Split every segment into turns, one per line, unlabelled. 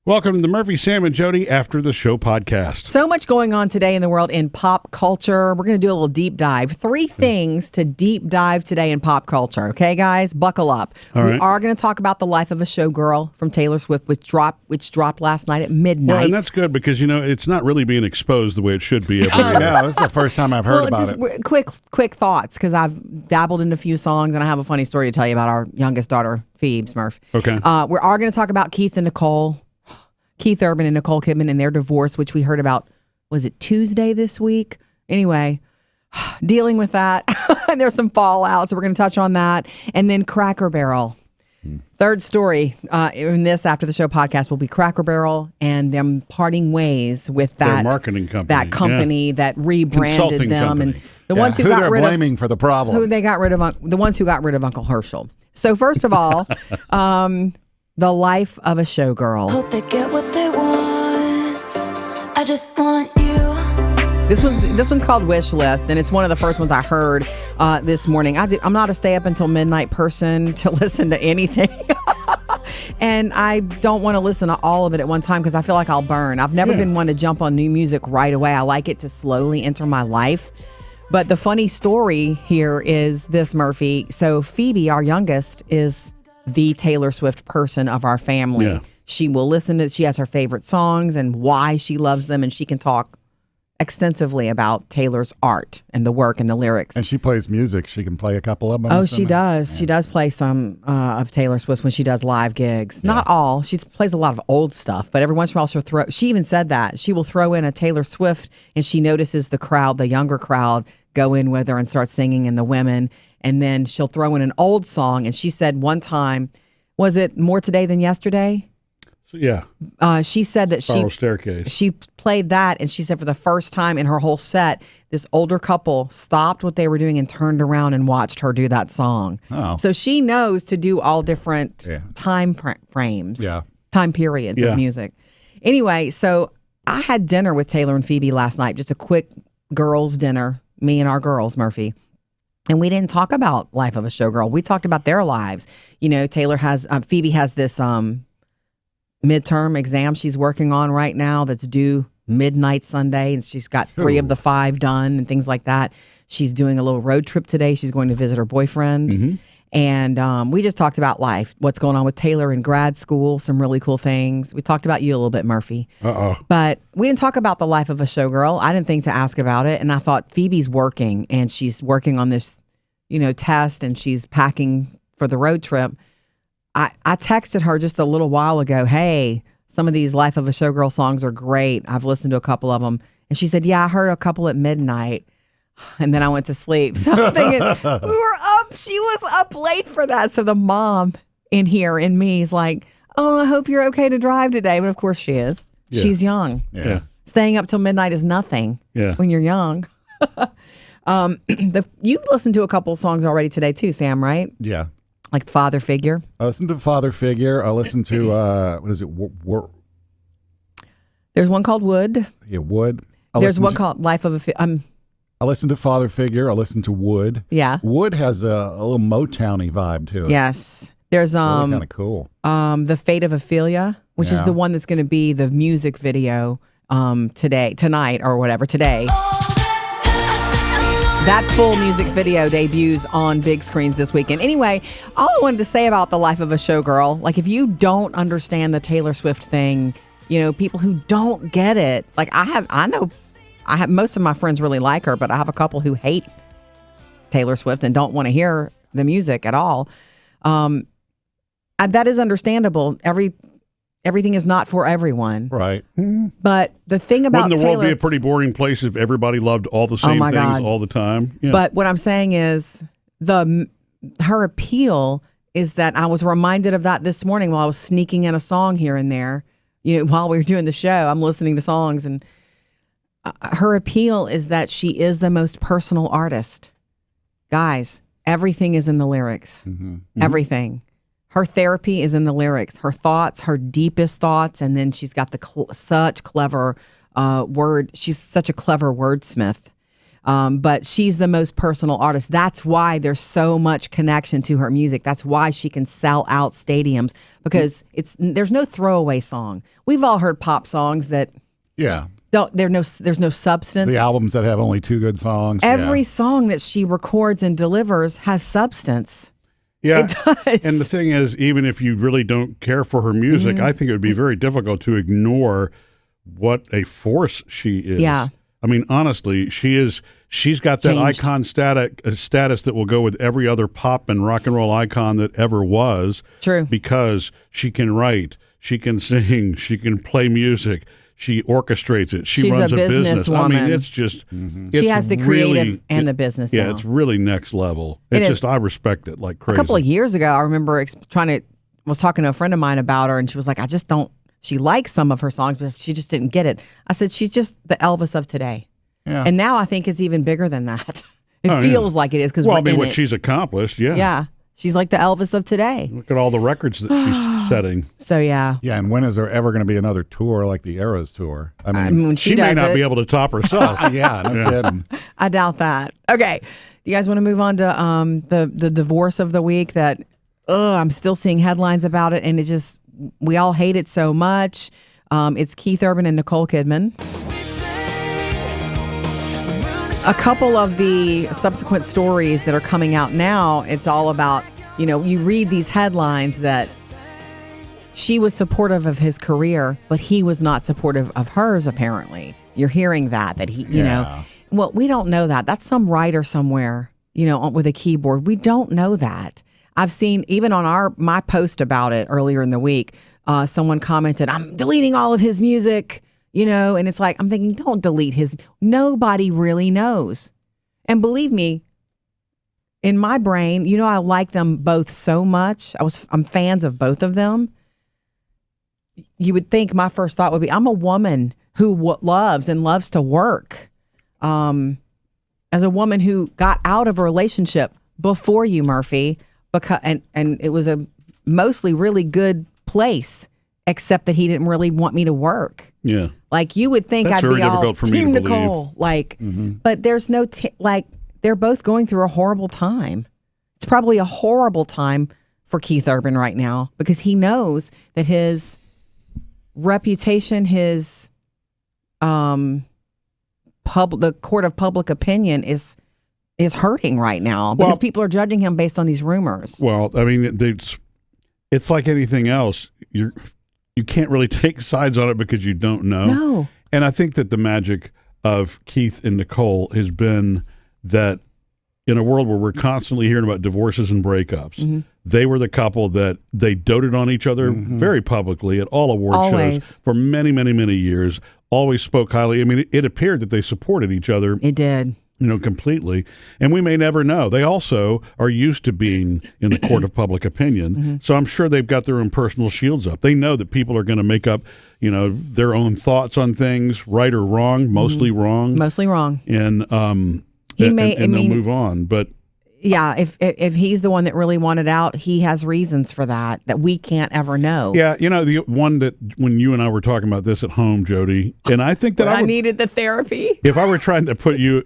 Welcome to the Murphy, Sam, and Jodi After the Show podcast.
So much going on today in the world in pop culture. We're going to do a little deep dive. 3 things to deep dive today in pop culture. Okay, guys? Buckle up. We are going to talk about The Life of a Showgirl from Taylor Swift, which dropped last night at midnight.
Well, and that's good because, you know, it's not really being exposed the way it should be.
I know. This is the first time I've heard about it.
Quick thoughts, because I've dabbled in a few songs, and I have a funny story to tell you about our youngest daughter, Phoebes, Murph.
Okay.
We are going to talk about Keith Urban and Nicole Kidman and their divorce, which we heard about, was it Tuesday this week? Anyway, dealing with that. And there's some fallout, so we're going to touch on that. And then Cracker Barrel. Third story in this After the Show podcast will be Cracker Barrel and them parting ways with that
Their marketing company.
That company that rebranded
Consulting
them.
company.
And the ones who got rid
blaming for the problem.
Who they got rid of, the ones who got rid of Uncle Herschel. So first of all, The Life of a Showgirl.
Hope they get what they want. I just want you.
This one's called Wish List, and it's one of the first ones I heard this morning. I'm not a stay up until midnight person to listen to anything. And I don't want to listen to all of it at one time because I feel like I'll burn. I've never been one to jump on new music right away. I like it to slowly enter my life. But the funny story here is this, Murphy. So Phoebe, our youngest, is the Taylor Swift person of our family.
Yeah.
She will listen to, she has her favorite songs and why she loves them, and she can talk extensively about Taylor's art and the work and the lyrics.
And she plays music. She can play a couple of them.
Oh, she does. Yeah. She does play some of Taylor Swift when she does live gigs. Yeah. Not all. She plays a lot of old stuff, but every once in a while she even said that. She will throw in a Taylor Swift, and she notices the crowd, the younger crowd, go in with her and start singing, and the women. And then she'll throw in an old song. And she said one time, was it More Today Than Yesterday?
Yeah.
She said that
Spiral Staircase.
She played that, and she said for the first time in her whole set, this older couple stopped what they were doing and turned around and watched her do that song.
Oh.
So she knows to do all different time frames, time periods of music. Anyway, so I had dinner with Taylor and Phoebe last night, just a quick girls' dinner, me and our girls, Murphy. And we didn't talk about Life of a Showgirl. We talked about their lives. You know, Phoebe has this midterm exam she's working on right now that's due midnight Sunday, and she's got 3 of the 5 done and things like that. She's doing a little road trip today. She's going to visit her boyfriend. Mm-hmm. And we just talked about life, what's going on with Taylor in grad school, some really cool things. We talked about you a little bit, Murphy. But we didn't talk about The Life of a Showgirl. I didn't think to ask about it. And I thought Phoebe's working, and she's working on this, test, and she's packing for the road trip. I texted her just a little while ago, hey, some of these Life of a Showgirl songs are great. I've listened to a couple of them. And she said, yeah, I heard a couple at midnight. And then I went to sleep. So I'm thinking, we were up. She was up late for that. So the mom in here in me is like, oh, I hope you're okay to drive today. But of course she is. Yeah. She's young.
Yeah.
Staying up till midnight is nothing when you're young. You listened to a couple of songs already today too, Sam, right?
Yeah.
Like Father Figure?
I listened to Father Figure. I listened to, what is it?
There's one called Wood.
Yeah, Wood.
There's one called Life of a...
I listened to Father Figure. I listened to Wood.
Yeah.
Wood has a little Motowny vibe to it.
Yes. There's
really kind of cool.
The Fate of Ophelia, which is the one that's going to be the music video tonight or whatever today. That full music video debuts on big screens this weekend. Anyway, all I wanted to say about The Life of a Showgirl, like if you don't understand the Taylor Swift thing, people who don't get it, like I have most of my friends really like her, but I have a couple who hate Taylor Swift and don't want to hear the music at all. That is understandable. Everything is not for everyone.
Right.
But the thing about
Wouldn't the
Taylor,
world be a pretty boring place if everybody loved all the same things all the time? Yeah.
But what I'm saying is her appeal is that I was reminded of that this morning while I was sneaking in a song here and there. While we were doing the show, I'm listening to songs, and her appeal is that she is the most personal artist. Guys, everything is in the lyrics. Mm-hmm. Everything. Her therapy is in the lyrics, her thoughts, her deepest thoughts, and then she's got such clever she's such a clever wordsmith. But she's the most personal artist. That's why there's so much connection to her music. That's why she can sell out stadiums, because there's no throwaway song. We've all heard pop songs that there's no substance.
The albums that have only 2 good songs.
Every song that she records and delivers has substance.
Yeah,
it does.
And the thing is, even if you really don't care for her music, I think it would be very difficult to ignore what a force she is.
Yeah.
I mean, honestly, she's got that icon status that will go with every other pop and rock and roll icon that ever was.
True.
Because she can write, she can sing, she can play music. She orchestrates it. She's runs a business. I mean, it's just
she has the creative and the business.
Yeah, it's really next level. I respect it like crazy.
A couple of years ago, I remember was talking to a friend of mine about her, and she was like, she likes some of her songs, but she just didn't get it. I said, she's just the Elvis of today. Yeah. And now I think it's even bigger than that. It feels like it is, because
what she's accomplished,
Yeah. She's like the Elvis of today.
Look at all the records that she's setting.
So, yeah.
Yeah, and when is there ever going to be another tour like the Eras tour?
I mean when
she may not be able to top herself.
Yeah, no kidding.
I doubt that. Okay. You guys want to move on to the divorce of the week that I'm still seeing headlines about it, and we all hate it so much. It's Keith Urban and Nicole Kidman. A couple of the subsequent stories that are coming out now, it's all about, you read these headlines that she was supportive of his career, but he was not supportive of hers, apparently. You're hearing that he, well, we don't know that. That's some writer somewhere, with a keyboard. We don't know that. I've seen, even on my post about it earlier in the week, someone commented, I'm deleting all of his music. And it's like, I'm thinking, don't delete nobody really knows. And believe me, in my brain, I like them both so much. I'm fans of both of them. You would think my first thought would be, I'm a woman who loves to work. As a woman who got out of a relationship before you, Murphy, and it was a mostly really good place, except that he didn't really want me to work.
Yeah.
Like, you would think
That's
I'd be all
for
Team
me to
Nicole. Like, but there's no, they're both going through a horrible time. It's probably a horrible time for Keith Urban right now, because he knows that his reputation, his, the court of public opinion is hurting right now, because people are judging him based on these rumors.
Well, I mean, it's like anything else. You can't really take sides on it because you don't know.
No.
And I think that the magic of Keith and Nicole has been that in a world where we're constantly hearing about divorces and breakups, they were the couple that they doted on each other very publicly at all award shows for many, many, many years, always spoke highly. I mean, it appeared that they supported each other.
It did.
Completely. And we may never know. They also are used to being in the court of public opinion. So I'm sure they've got their own personal shields up. They know that people are going to make up, their own thoughts on things, right or wrong, mostly wrong.
Mostly wrong.
And they'll move on. But
yeah, if he's the one that really wanted out, he has reasons for that we can't ever know.
Yeah, the one that when you and I were talking about this at home, Jodi, and I think that
I needed the therapy.
If I were trying to put you,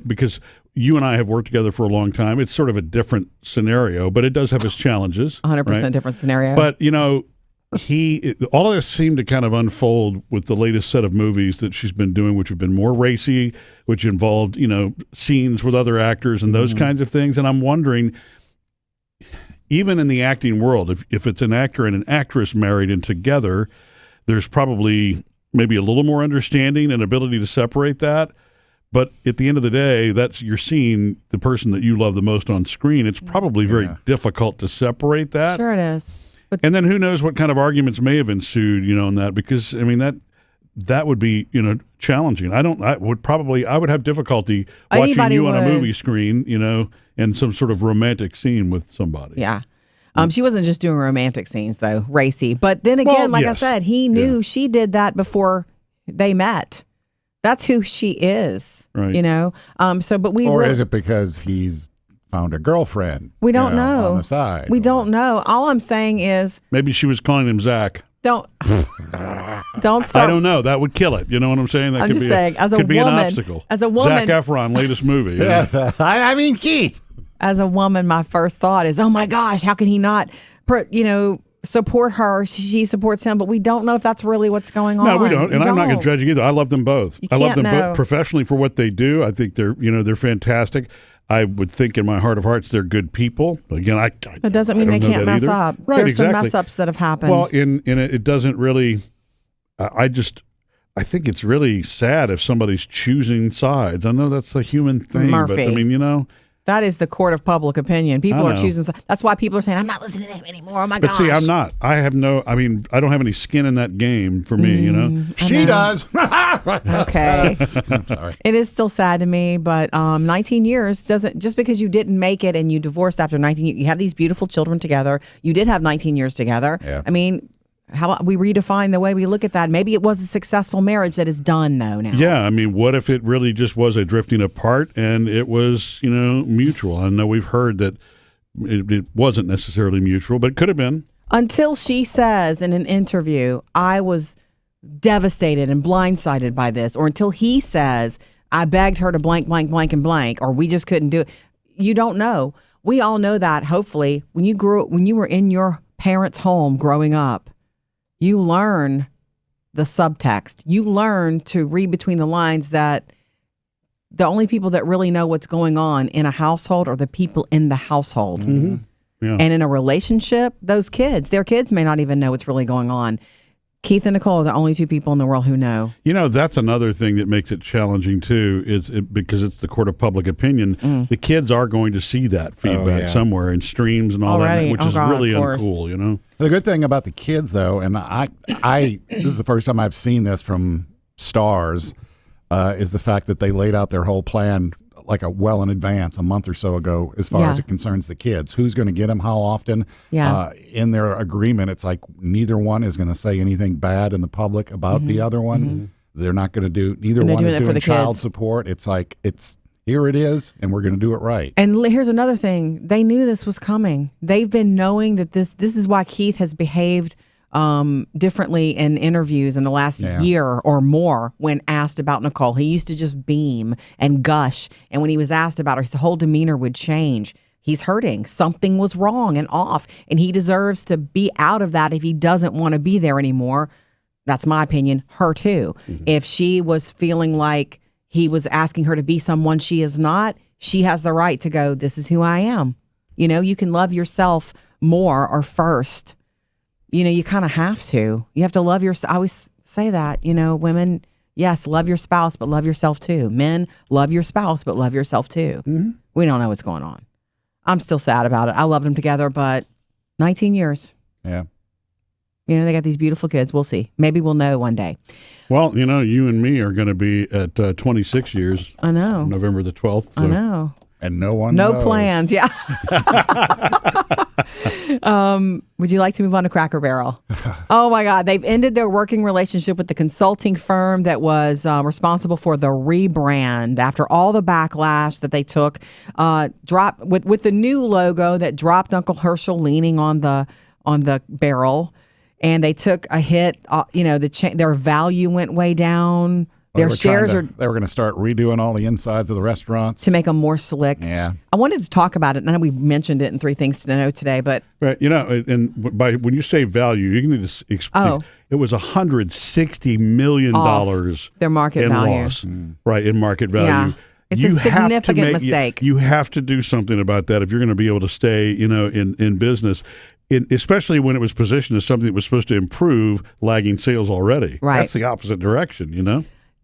because you and I have worked together for a long time, it's sort of a different scenario, but it does have its challenges.
100% different scenario.
But all of this seemed to kind of unfold with the latest set of movies that she's been doing, which have been more racy, which involved, scenes with other actors and those kinds of things. And I'm wondering, even in the acting world, if it's an actor and an actress married and together, there's probably maybe a little more understanding and ability to separate that. But at the end of the day, you're seeing the person that you love the most on screen. It's probably very difficult to separate that.
Sure it is.
And then who knows what kind of arguments may have ensued, in that, because I mean that would be, challenging. I would have difficulty watching you on a movie screen, and some sort of romantic scene with somebody.
Yeah. She wasn't just doing romantic scenes though, racy. But then again, I said, he knew she did that before they met. That's who she is.
Right.
Is
it because he's found a girlfriend?
We don't know.
On the side.
We don't know. All I'm saying is,
maybe she was calling him Zach.
Don't Don't start.
I don't know. That would kill it. You know what I'm saying? That
I'm
could
just
be
saying, as a
could be an
woman-
obstacle.
as a woman-
Zac Efron, latest movie. You know?
Yeah. I mean, Keith.
As a woman, my first thought is, oh my gosh, how can he not, support her? She supports him, but we don't know if that's really what's going on.
No, we don't, and I'm not going to judge you either. I love them both.
You
I love
can't
them
know.
both professionally for what they do. I think they're fantastic. I would think in my heart of hearts they're good people. Again,
That doesn't mean
I
they
don't know
can't
that
mess
either.
up.
Right,
There's
exactly.
some mess ups that have happened.
Well, in it doesn't really. I think it's really sad if somebody's choosing sides. I know that's a human thing,
Murphy.
but I mean,
that is the court of public opinion. People
I
are
know.
choosing. That's why people are saying, I'm not listening to him anymore. Oh my
but
gosh.
see, I'm not. I don't have any skin in that game for me.
She does.
Okay.
Sorry.
It is still sad to me, but 19 years doesn't, just because you didn't make it and you divorced after 19 years, you have these beautiful children together. You did have 19 years together.
Yeah.
I mean, how we redefine the way we look at that. Maybe it was a successful marriage that is done though now.
Yeah, I mean, what if it really just was a drifting apart and it was, mutual? I know we've heard that it wasn't necessarily mutual, but it could have been.
Until she says in an interview, I was devastated and blindsided by this, or until he says, I begged her to blank, blank, blank, and blank, or we just couldn't do it. You don't know. We all know that, hopefully, when you were in your parents' home growing up, you learn the subtext. You learn to read between the lines that the only people that really know what's going on in a household are the people in the household.
Mm-hmm. Yeah.
And in a relationship, their kids may not even know what's really going on. Keith and Nicole are the only two people in the world who know.
That's another thing that makes it challenging too, because it's the court of public opinion. The kids are going to see that feedback somewhere in streams and all
Already.
that, which is really uncool,
The good thing about the kids, though, and I this is the first time I've seen this from Stars, is the fact that they laid out their whole plan like in advance, a month or so ago, as far as it concerns the kids. Who's going to get them, how often?
Yeah.
In their agreement, it's like neither one is going to say anything bad in the public about the other one. Mm-hmm. They're not going to do, neither
And they're
one is
doing it for
doing
the
child
kids.
support. It's like, here it is, and we're going to do it right.
And here's another thing. They knew this was coming. They've been knowing that this is why Keith has behaved differently in interviews in the last year or more when asked about Nicole. He used to just beam and gush. And when he was asked about her, his whole demeanor would change. He's hurting. Something was wrong and off. And he deserves to be out of that if he doesn't want to be there anymore. That's my opinion. Her too. Mm-hmm. If she was feeling like he was asking her to be someone she is not, she has the right to go, this is who I am. You can love yourself more or first. You kind of have to. You have to love yourself. I always say that, women, yes, love your spouse, but love yourself too. Men, love your spouse, but love yourself too. Mm-hmm. We don't know what's going on. I'm still sad about it. I love them together, but 19 years.
Yeah.
They got these beautiful kids. We'll see. Maybe we'll know one day.
Well, you and me are going to be at 26 years.
I know.
November the 12th. So.
I know.
And no one
No
knows.
plans. Yeah. Would you like to move on to Cracker Barrel? Oh my God. They've ended their working relationship with the consulting firm that was responsible for the rebrand after all the backlash that they took. Drop with the new logo that dropped Uncle Herschel leaning on the barrel, and they took a hit. Their value went way down. Their shares
they were going to start redoing all the insides of the restaurants
to make them more slick.
Yeah.
I wanted to talk about it. I know we mentioned it in 3 Things to Know today, but
right, and when you say value, you need to explain. It was $160 million
their market
in
value.
loss, right? In market value.
Yeah. It's a significant mistake.
You have to do something about that if you're going to be able to stay, in business. Especially when it was positioned as something that was supposed to improve lagging sales already.
Right.
That's the opposite direction,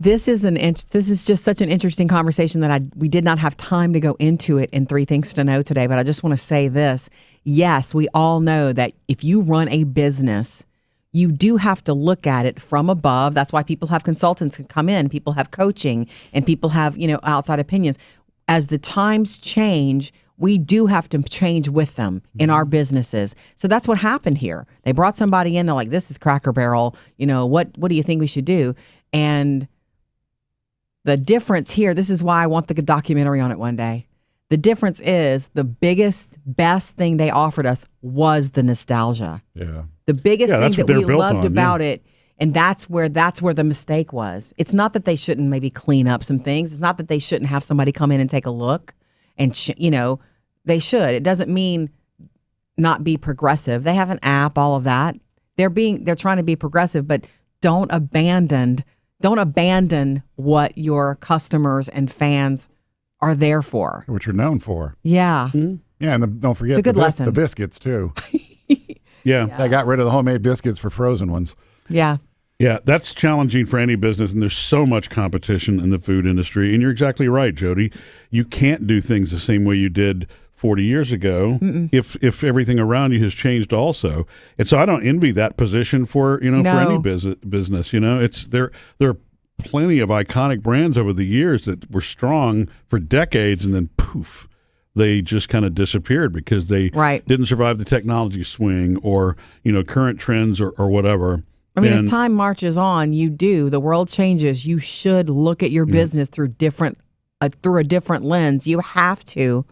This is just such an interesting conversation that we did not have time to go into it in 3 Things to Know today, but I just want to say this. Yes, we all know that if you run a business, you do have to look at it from above. That's why people have consultants can come in, people have coaching, and people have, outside opinions. As the times change, we do have to change with them in our businesses. So that's what happened here. They brought somebody in, they're like, this is Cracker Barrel. What do you think we should do? And the difference here, this is why I want the documentary on it one day. The difference is the best thing they offered us was the nostalgia.
Yeah.
The biggest thing
that's
that
what they're
we
built
loved
on,
about it, And that's where the mistake was. It's not that they shouldn't maybe clean up some things. It's not that they shouldn't have somebody come in and take a look. And, they should. It doesn't mean not be progressive. They have an app, all of that. They're trying to be progressive, but don't abandon what your customers and fans are there for.
What you're known for.
Yeah.
Mm-hmm. Yeah, and don't forget
it's a good lesson.
The biscuits, too.
Yeah.
They got rid of the homemade biscuits for frozen ones.
Yeah.
Yeah, that's challenging for any business, and there's so much competition in the food industry. And you're exactly right, Jodi. You can't do things the same way you did 40 years ago if everything around you has changed also. And so I don't envy that position for for any business. It's there are plenty of iconic brands over the years that were strong for decades, and then poof, they just kind of disappeared because they didn't survive the technology swing or current trends or whatever.
I mean, as time marches on, the world changes. You should look at your business through a different lens. You have to,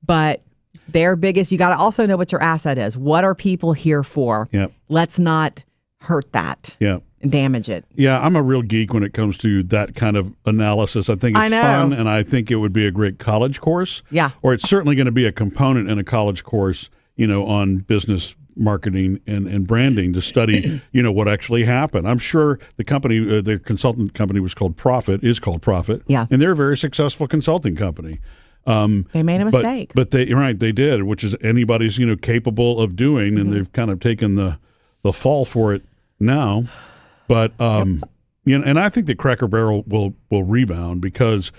but their biggest, you got to also know what your asset is. What are people here for?
Yep.
Let's not hurt that.
Yeah.
And damage it.
Yeah, I'm a real geek when it comes to that kind of analysis. I think it's fun, and I think it would be a great college course.
Yeah.
Or it's certainly going to be a component in a college course, on business marketing and branding to study, what actually happened. I'm sure the company, the consultant company is called Profit.
Yeah.
And they're a very successful consulting company.
They made a mistake.
But they did, which is anybody's, capable of doing, and they've kind of taken the fall for it now. But, and I think that Cracker Barrel will rebound because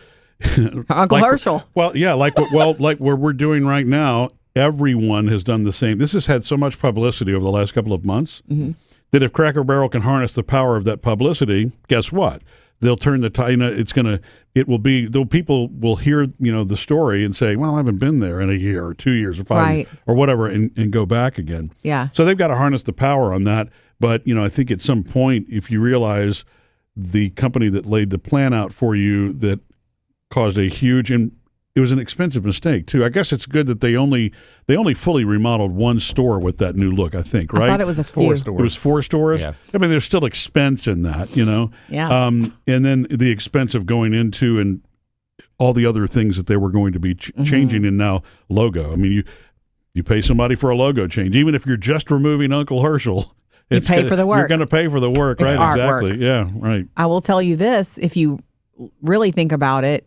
Uncle Herschel.
Well, yeah, like what we're doing right now, everyone has done the same. This has had so much publicity over the last couple of months that if Cracker Barrel can harness the power of that publicity, guess what? They'll turn the tide. People will hear the story and say, well, I haven't been there in a year or 2 years or 5 years or whatever, and go back again.
Yeah.
So they've got to harness the power on that. But I think at some point, if you realize the company that laid the plan out for you that caused a huge, and it was an expensive mistake too. I guess it's good that they only fully remodeled one store with that new look. I think, right?
I thought it was
4 stores.
It was 4 stores.
Yeah.
I mean, there's still expense in that,
Yeah.
And then the expense of going into and all the other things that they were going to be changing in now logo. I mean, you pay somebody for a logo change, even if you're just removing Uncle Herschel.
You pay for the work.
You're going to pay for the work,
it's
right?
Artwork.
Exactly. Yeah, right.
I will tell you this: if you really think about it,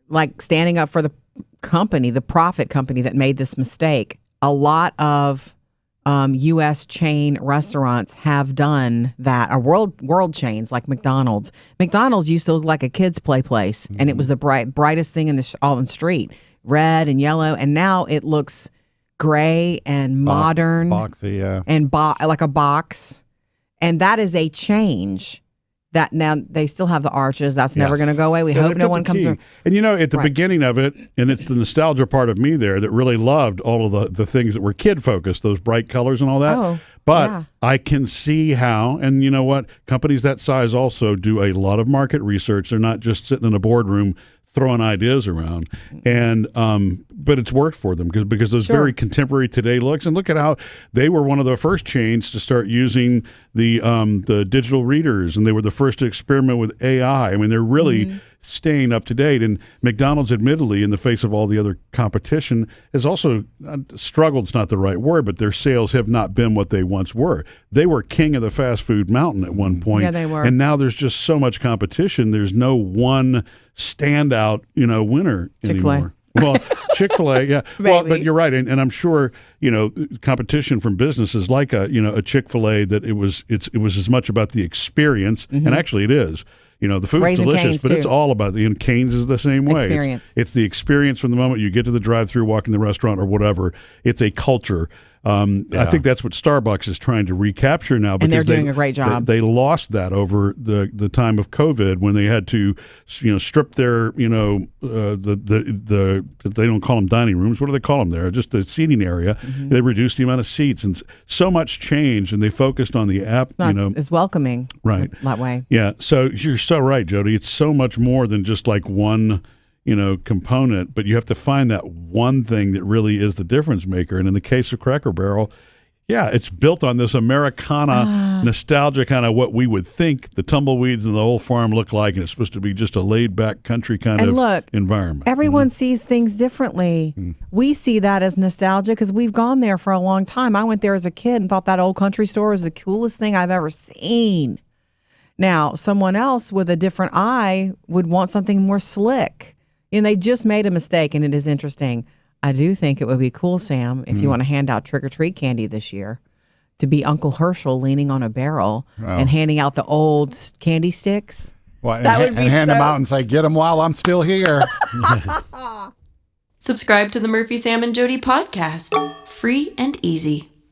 like standing up for the company, the profit company that made this mistake, a lot of U.S. chain restaurants have done that. Or world chains like McDonald's. McDonald's used to look like a kids' play place, and it was the brightest thing on the street, red and yellow, and now it looks gray and modern,
boxy, yeah,
and like a box, and that is a change. That now they still have the arches. That's never going to go away. We hope no one comes.
And at the beginning of it, and it's the nostalgia part of me there that really loved all of the things that were kid focused, those bright colors and all that.
Oh,
but
yeah.
I can see how, and you know what, companies that size also do a lot of market research. They're not just sitting in a boardroom throwing ideas around, and but it's worked for them because those very contemporary today looks, and look at how they were one of the first chains to start using the digital readers, and they were the first to experiment with AI. I mean, they're really staying up to date. And McDonald's, admittedly, in the face of all the other competition, has also struggled. It's not the right word, but their sales have not been what they once were. They were king of the fast food mountain at one point.
Yeah, they were.
And now there's just so much competition. There's no one standout, winner
Chick-fil-A.
anymore. Well, Chick-fil-A, yeah. Well, but you're right, and I'm sure competition from businesses like a Chick-fil-A that it was as much about the experience, and actually it is. The food's
Raising
delicious,
Cane's
but it's
too.
all about and Cane's is the same way.
Experience.
It's the experience from the moment you get to the drive-thru, walk in the restaurant, or whatever. It's a culture. I think that's what Starbucks is trying to recapture now, because
and they're doing a great job.
They lost that over the time of COVID when they had to strip their they don't call them dining rooms. What do they call them there? Just the seating area. They reduced the amount of seats, and so much changed, and they focused on the app.
It's welcoming,
right,
that way.
Yeah. So you're so right, Jodi. It's so much more than just like one component, but you have to find that one thing that really is the difference maker. And in the case of Cracker Barrel, Yeah, it's built on this Americana nostalgia, kind of what we would think the tumbleweeds and the whole farm look like, and it's supposed to be just a laid-back country kind of environment.
Everyone sees things differently. We see that as nostalgia because we've gone there for a long time. I went there as a kid and thought that old country store was the coolest thing I've ever seen. Now, someone else with a different eye would want something more slick. And they just made a mistake, and it is interesting. I do think it would be cool, Sam, if you want to hand out trick-or-treat candy this year, to be Uncle Herschel leaning on a barrel and handing out the old candy sticks.
Well, and hand them out and say, get them while I'm still here.
Subscribe to the Murphy, Sam, and Jodi podcast. Free and easy.